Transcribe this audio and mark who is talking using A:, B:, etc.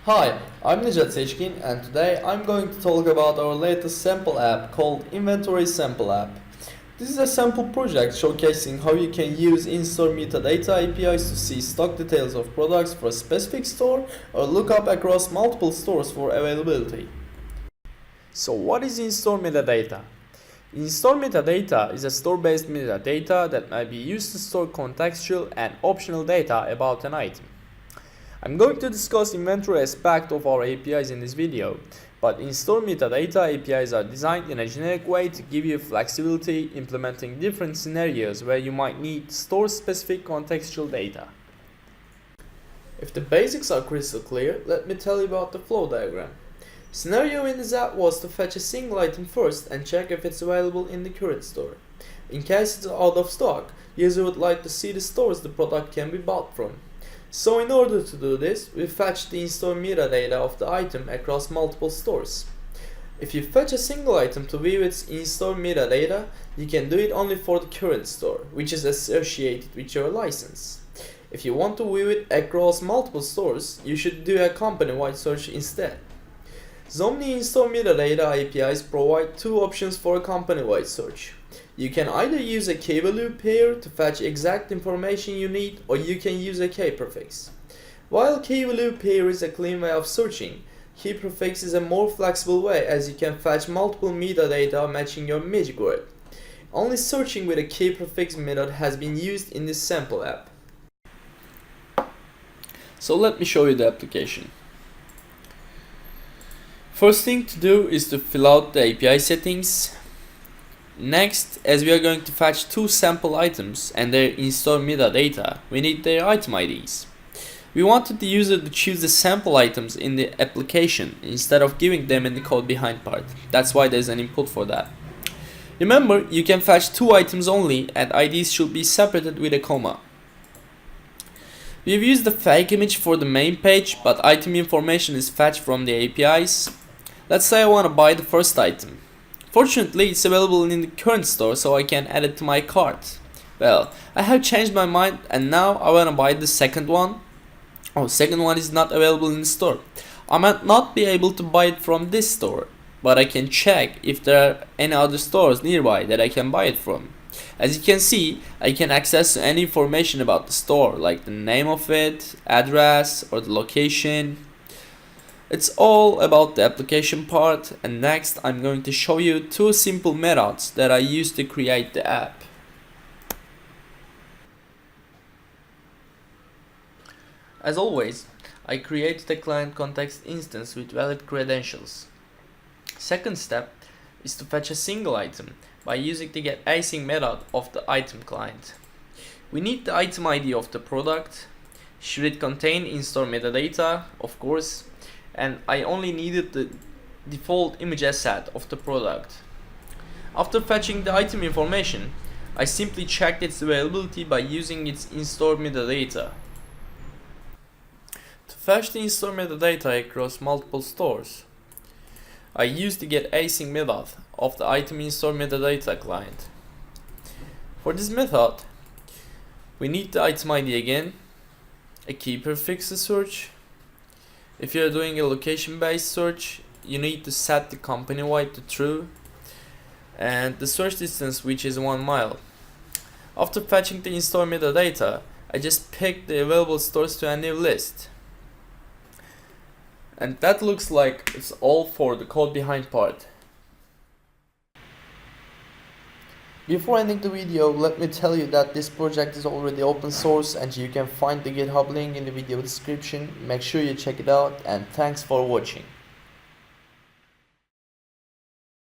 A: Hi, I'm Nijat Seçkin and today I'm going to talk about our latest sample app called Inventory Sample App. This is a sample project showcasing how you can use In-Store Metadata APIs to see stock details of products for a specific store or look up across multiple stores for availability. So what is In-Store Metadata? In-Store Metadata is a store-based metadata that may be used to store contextual and optional data about an item. I'm going to discuss inventory aspect of our APIs in this video, but in-store metadata APIs are designed in a generic way to give you flexibility implementing different scenarios where you might need store-specific contextual data. If the basics are crystal clear, let me tell you about the flow diagram. Scenario in this app was to fetch a single item first and check if it's available in the current store. In case it's out of stock, user would like to see the stores the product can be bought from. So in order to do this, we fetch the in-store metadata of the item across multiple stores. If you fetch a single item to view its in-store metadata, you can do it only for the current store, which is associated with your license. If you want to view it across multiple stores, you should do a company-wide search instead. Zomni in-store metadata APIs provide two options for a company-wide search. You can either use a key-value pair to fetch exact information you need, or you can use a key prefix. While key-value pair is a clean way of searching, key prefix is a more flexible way as you can fetch multiple metadata matching your magic word. Only searching with a key prefix method has been used in this sample app. So let me show you the application. First thing to do is to fill out the API settings. Next, as we are going to fetch two sample items and their in-store metadata, we need their item IDs. We wanted the user to choose the sample items in the application instead of giving them in the code behind part. That's why there's an input for that. Remember, you can fetch two items only and IDs should be separated with a comma. We've used the fake image for the main page, but item information is fetched from the APIs. Let's say I want to buy the first item. Fortunately, it's available in the current store, so I can add it to my cart. Well, I have changed my mind and now I want to buy the second one. Second one is not available in the store. I might not be able to buy it from this store, but I can check if there are any other stores nearby that I can buy it from. As you can see, I can access any information about the store, like the name of it, address, or the location. It's all about the application part, and next I'm going to show you two simple methods that I use to create the app. As always, I created a client context instance with valid credentials. Second step is to fetch a single item by using the getAsync method of the item client. We need the item ID of the product. Should it contain in-store metadata? Of course. And I only needed the default image asset of the product. After fetching the item information, I simply checked its availability by using its in-store metadata. To fetch the in-store metadata across multiple stores, I used the getAsync method of the item in-store metadata client. For this method, we need the item ID again, a key prefix to search. If you're doing a location-based search, you need to set the company-wide to true and the search distance, which is 1 mile. After fetching the in-store metadata, I just picked the available stores to a new list. And that looks like it's all for the code behind part. Before ending the video, let me tell you that this project is already open source and you can find the GitHub link in the video description. Make sure you check it out, and thanks for watching.